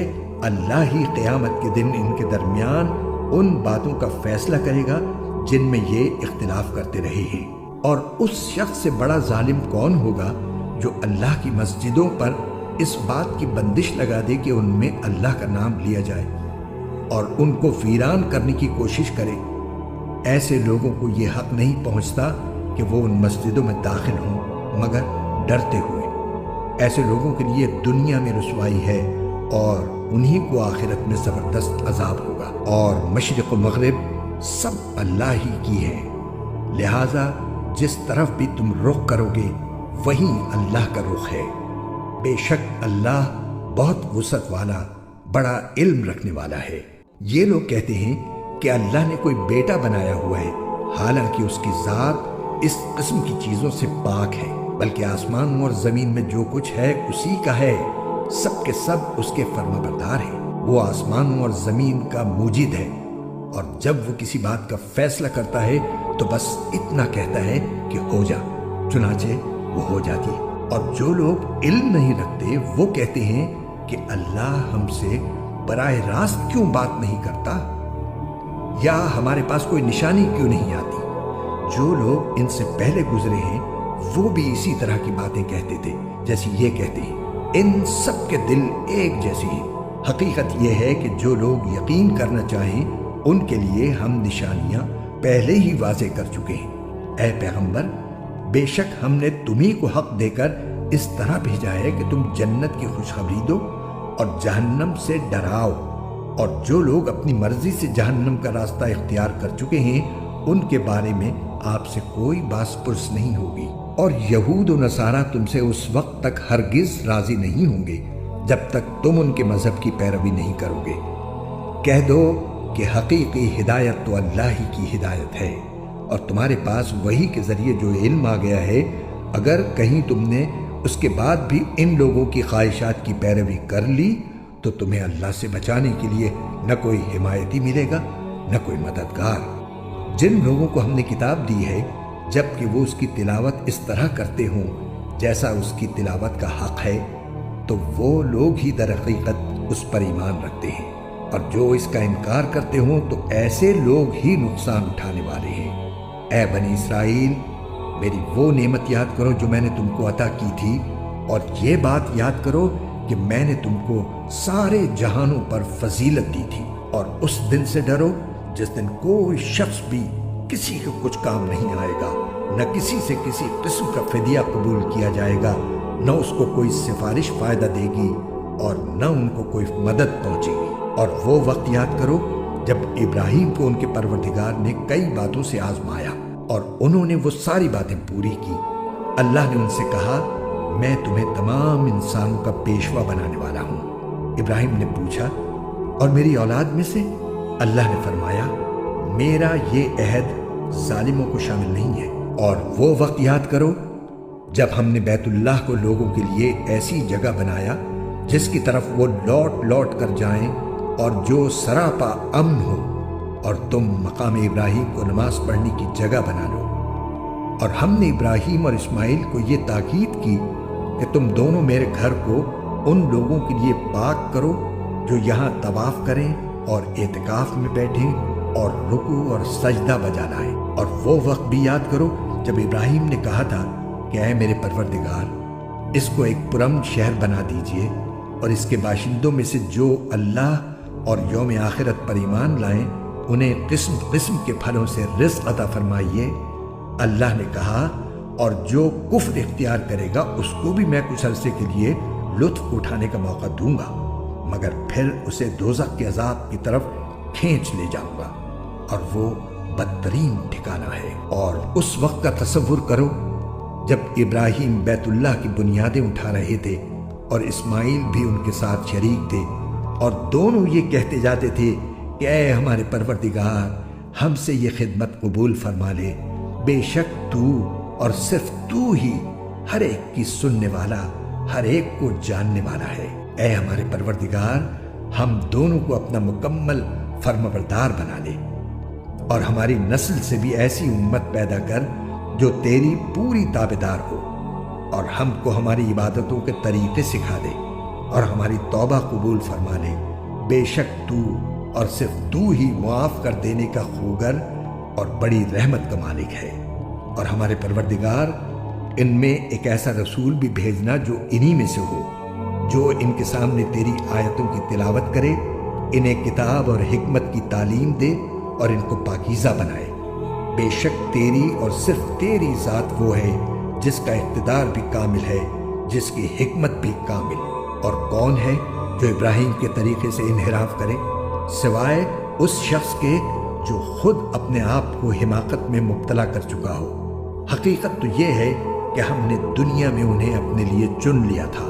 اللہ ہی قیامت کے دن ان کے درمیان ان باتوں کا فیصلہ کرے گا جن میں یہ اختلاف کرتے رہے ہیں۔ اور اس شخص سے بڑا ظالم کون ہوگا جو اللہ کی مسجدوں پر اس بات کی بندش لگا دے کہ ان میں اللہ کا نام لیا جائے اور ان کو ویران کرنے کی کوشش کرے۔ ایسے لوگوں کو یہ حق نہیں پہنچتا کہ وہ ان مسجدوں میں داخل ہوں مگر ڈرتے ہوئے۔ ایسے لوگوں کے لیے دنیا میں رسوائی ہے اور انہی کو آخرت میں زبردست عذاب ہوگا۔ اور مشرق و مغرب سب اللہ ہی کی ہے، لہذا جس طرف بھی تم رخ کرو گے وہیں اللہ کا رخ ہے۔ بے شک اللہ بہت وسعت والا بڑا علم رکھنے والا ہے۔ یہ لوگ کہتے ہیں کہ اللہ نے کوئی بیٹا بنایا ہوا ہے، حالانکہ اس کی ذات اس قسم کی چیزوں سے پاک ہے، بلکہ آسمان اور زمین میں جو کچھ ہے اسی کا ہے، سب کے سب اس کے فرما بردار ہیں۔ وہ آسمان اور زمین کا موجد ہے، اور جب وہ کسی بات کا فیصلہ کرتا ہے تو بس اتنا کہتا ہے کہ ہو جا، چنانچہ وہ ہو جاتی ہے۔ اور جو لوگ علم نہیں رکھتے وہ کہتے ہیں کہ اللہ ہم سے براہ راست کیوں بات نہیں کرتا، یا ہمارے پاس کوئی نشانی کیوں نہیں آتی۔ جو لوگ ان سے پہلے گزرے ہیں وہ بھی اسی طرح کی باتیں کہتے تھے جیسی یہ کہتے ہیں۔ ان سب کے دل ایک جیسے ہیں۔ حقیقت یہ ہے کہ جو لوگ یقین کرنا چاہیں ان کے لیے ہم نشانیاں پہلے ہی واضح کر چکے ہیں۔ اے پیغمبر، بے شک ہم نے تمہیں کو حق دے کر اس طرح بھیجا ہے کہ تم جنت کی خوشخبری دو اور جہنم سے ڈراؤ، اور جو لوگ اپنی مرضی سے جہنم کا راستہ اختیار کر چکے ہیں ان کے بارے میں آپ سے کوئی باس پرس نہیں ہوگی۔ اور یہود و نصارہ تم سے اس وقت تک ہرگز راضی نہیں ہوں گے جب تک تم ان کے مذہب کی پیروی نہیں کرو گے۔ کہہ دو کہ حقیقی ہدایت تو اللہ ہی کی ہدایت ہے، اور تمہارے پاس وحی کے ذریعے جو علم آ گیا ہے، اگر کہیں تم نے اس کے بعد بھی ان لوگوں کی خواہشات کی پیروی کر لی تو تمہیں اللہ سے بچانے کے لیے نہ کوئی حمایتی ملے گا نہ کوئی مددگار۔ جن لوگوں کو ہم نے کتاب دی ہے جبکہ وہ اس کی تلاوت اس طرح کرتے ہوں جیسا اس کی تلاوت کا حق ہے، تو وہ لوگ ہی در حقیقت اس پر ایمان رکھتے ہیں، اور جو اس کا انکار کرتے ہوں تو ایسے لوگ ہی نقصان اٹھانے والے ہیں۔ اے بنی اسرائیل، میری وہ نعمت یاد کرو جو میں نے تم کو عطا کی تھی، اور یہ بات یاد کرو کہ میں نے تم کو سارے جہانوں پر فضیلت دی تھی، اور اس دن سے ڈرو جس دن کوئی شخص بھی کسی کو کچھ کام نہیں آئے گا، نہ کسی سے کسی قسم کا فدیہ قبول کیا جائے گا، نہ اس کو کوئی سفارش فائدہ دے گی اور نہ ان کو کوئی مدد پہنچے گی۔ اور وہ وقت یاد کرو جب ابراہیم کو ان کے پروردگار نے کئی باتوں سے آزمایا اور انہوں نے وہ ساری باتیں پوری کی۔ اللہ نے ان سے کہا، میں تمہیں تمام انسانوں کا پیشوا بنانے والا ہوں۔ ابراہیم نے پوچھا، اور میری اولاد میں سے؟ اللہ نے فرمایا، میرا یہ عہد ظالموں کو شامل نہیں ہے۔ اور وہ وقت یاد کرو جب ہم نے بیت اللہ کو لوگوں کے لیے ایسی جگہ بنایا جس کی طرف وہ لوٹ لوٹ کر جائیں اور جو سراپا امن ہو، اور تم مقام ابراہیم کو نماز پڑھنے کی جگہ بنا لو۔ اور ہم نے ابراہیم اور اسماعیل کو یہ تاکید کی کہ تم دونوں میرے گھر کو ان لوگوں کے لیے پاک کرو جو یہاں طواف کریں اور اعتکاف میں بیٹھیں اور رکوع اور سجدہ بجا لائیں۔ اور وہ وقت بھی یاد کرو جب ابراہیم نے کہا تھا کہ اے میرے پروردگار، اس کو ایک پرامن شہر بنا دیجئے، اور اس کے باشندوں میں سے جو اللہ اور یوم آخرت پر ایمان لائیں انہیں قسم قسم کے پھلوں سے رزق عطا فرمائیے۔ اللہ نے کہا، اور جو کفر اختیار کرے گا اس کو بھی میں کچھ عرصے کے لیے لطف اٹھانے کا موقع دوں گا، مگر پھر اسے دوزخ کے عذاب کی طرف کھینچ لے جاؤں گا، اور وہ بدترین ٹھکانہ ہے۔ اور اس وقت کا تصور کرو جب ابراہیم بیت اللہ کی بنیادیں اٹھا رہے تھے اور اسماعیل بھی ان کے ساتھ شریک تھے، اور دونوں یہ کہتے جاتے تھے کہ اے ہمارے پروردگار، ہم سے یہ خدمت قبول فرما لے، بے شک تو اور صرف تو ہی ہر ایک کی سننے والا، ہر ایک کو جاننے والا ہے۔ اے ہمارے پروردگار، ہم دونوں کو اپنا مکمل فرمانبردار بنا لے، اور ہماری نسل سے بھی ایسی امت پیدا کر جو تیری پوری تابعدار ہو، اور ہم کو ہماری عبادتوں کے طریقے سکھا دے، اور ہماری توبہ قبول فرما لے، بے شک تو اور صرف تو ہی معاف کر دینے کا خوگر اور بڑی رحمت کا مالک ہے۔ اور ہمارے پروردگار، ان میں ایک ایسا رسول بھی بھیجنا جو انہی میں سے ہو، جو ان کے سامنے تیری آیتوں کی تلاوت کرے، انہیں کتاب اور حکمت کی تعلیم دے اور ان کو پاکیزہ بنائے۔ بے شک تیری اور صرف تیری ذات وہ ہے جس کا اقتدار بھی کامل ہے، جس کی حکمت بھی کامل۔ اور کون ہے جو ابراہیم کے طریقے سے انحراف کرے سوائے اس شخص کے جو خود اپنے آپ کو حماقت میں مبتلا کر چکا ہو۔ حقیقت تو یہ ہے کہ ہم نے دنیا میں انہیں اپنے لیے چن لیا تھا،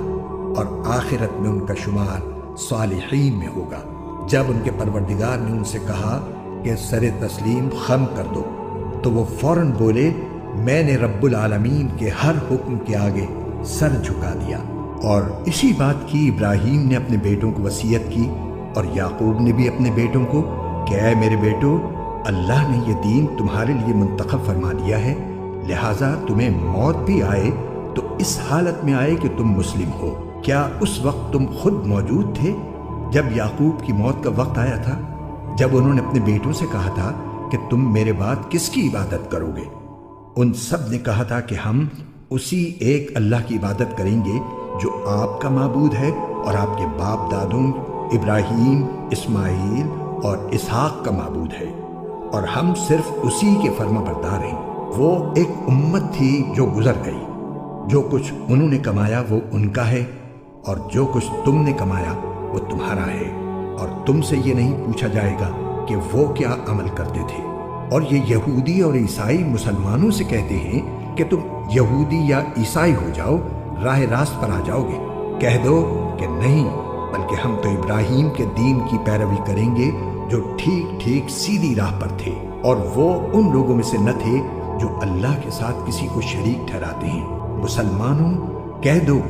اور آخرت میں ان کا شمار صالحین میں ہوگا۔ جب ان کے پروردگار نے ان سے کہا کہ سر تسلیم خم کر دو، تو وہ فوراً بولے، میں نے رب العالمین کے ہر حکم کے آگے سر جھکا دیا۔ اور اسی بات کی ابراہیم نے اپنے بیٹوں کو وصیت کی، اور یعقوب نے بھی اپنے بیٹوں کو، کہ اے میرے بیٹو، اللہ نے یہ دین تمہارے لیے منتخب فرما دیا ہے، لہٰذا تمہیں موت بھی آئے تو اس حالت میں آئے کہ تم مسلم ہو۔ کیا اس وقت تم خود موجود تھے جب یعقوب کی موت کا وقت آیا تھا، جب انہوں نے اپنے بیٹوں سے کہا تھا کہ تم میرے بعد کس کی عبادت کرو گے؟ ان سب نے کہا تھا کہ ہم اسی ایک اللہ کی عبادت کریں گے جو آپ کا معبود ہے اور آپ کے باپ دادوں ابراہیم، اسماعیل اور اسحاق کا معبود ہے، اور ہم صرف اسی کے فرما بردار ہیں۔ وہ ایک امت تھی جو گزر گئی، جو کچھ انہوں نے کمایا وہ ان کا ہے، اور جو کچھ تم نے کمایا وہ تمہارا ہے، اور تم سے یہ نہیں پوچھا جائے گا کہ وہ کیا عمل کرتے تھے۔ اور یہ یہودی اور عیسائی مسلمانوں سے کہتے ہیں کہ تم یہودی یا عیسائی ہو جاؤ، راہ راست پر آ جاؤ گے۔ کہہ دو کہ نہیں، بلکہ ہم تو ابراہیم کے دین کی پیروی کریں گے جو ٹھیک ٹھیک سیدھی راہ پر تھے، اور وہ ان لوگوں میں سے نہ تھے جو اللہ کے ساتھ کسی کو شریک ٹھہراتے ہیں۔ مسلمانوں، کہہ دو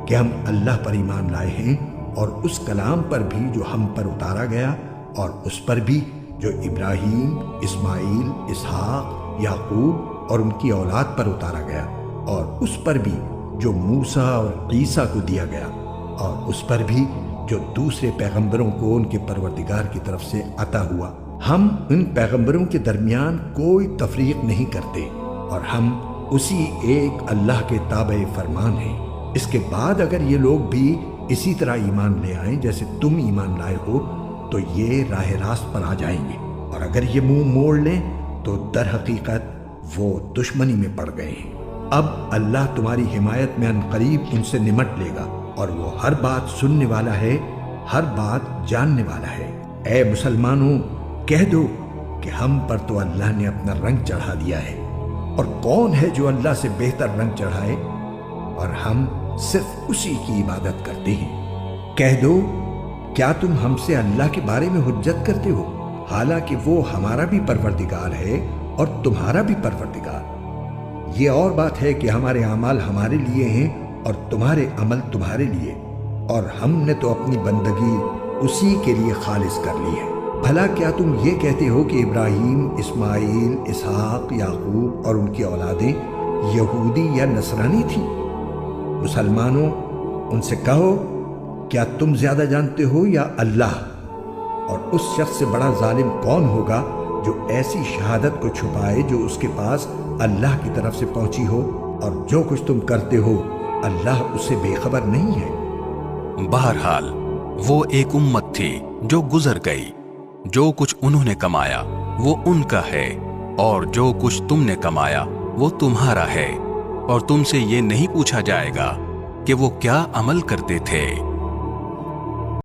کہ ہم اللہ پر ایمان لائے ہیں، اور اس کلام پر بھی جو ہم پر اتارا گیا، اور اس پر بھی جو ابراہیم، اسماعیل، اسحاق، یعقوب اور ان کی اولاد پر اتارا گیا، اور اس پر بھی جو موسیٰ اور عیسیٰ کو دیا گیا، اور اس پر بھی جو دوسرے پیغمبروں کو ان کے پروردگار کی طرف سے عطا ہوا۔ ہم ان پیغمبروں کے درمیان کوئی تفریق نہیں کرتے، اور ہم اسی ایک اللہ کے تابع فرمان ہیں۔ اس کے بعد اگر یہ لوگ بھی اسی طرح ایمان لے آئیں جیسے تم ایمان لائے ہو تو یہ راہ راست پر آ جائیں گے، اور اگر یہ منہ موڑ لیں تو در حقیقت وہ دشمنی میں پڑ گئے ہیں۔ اب اللہ تمہاری حمایت میں عنقریب ان سے نمٹ لے گا، اور وہ ہر بات سننے والا ہے، ہر بات جاننے والا ہے۔ اے مسلمانوں، کہہ دو کہ ہم پر تو اللہ نے اپنا رنگ چڑھا دیا ہے، اور کون ہے جو اللہ سے بہتر رنگ چڑھائے، اور ہم صرف اسی کی عبادت کرتے ہیں۔ کہہ دو، کیا تم ہم سے اللہ کے بارے میں حجت کرتے ہو، حالانکہ وہ ہمارا بھی پروردگار ہے اور تمہارا بھی پروردگار؟ یہ اور بات ہے کہ ہمارے اعمال ہمارے لیے ہیں اور تمہارے عمل تمہارے لیے، اور ہم نے تو اپنی بندگی اسی کے لیے خالص کر لی ہے۔ بھلا کیا تم یہ کہتے ہو کہ ابراہیم، اسماعیل، اسحاق، یعقوب اور ان کی اولادیں یہودی یا نصرانی تھیں؟ مسلمانوں، ان سے کہو، کیا تم زیادہ جانتے ہو یا اللہ؟ اور اس شخص سے بڑا ظالم کون ہوگا جو ایسی شہادت کو چھپائے جو اس کے پاس اللہ کی طرف سے پہنچی ہو، اور جو کچھ تم کرتے ہو اللہ اس سے بے خبر نہیں ہے۔ بہرحال وہ ایک امت تھی جو گزر گئی، جو کچھ انہوں نے کمایا وہ ان کا ہے، اور جو کچھ تم نے کمایا وہ تمہارا ہے، اور تم سے یہ نہیں پوچھا جائے گا کہ وہ کیا عمل کرتے تھے۔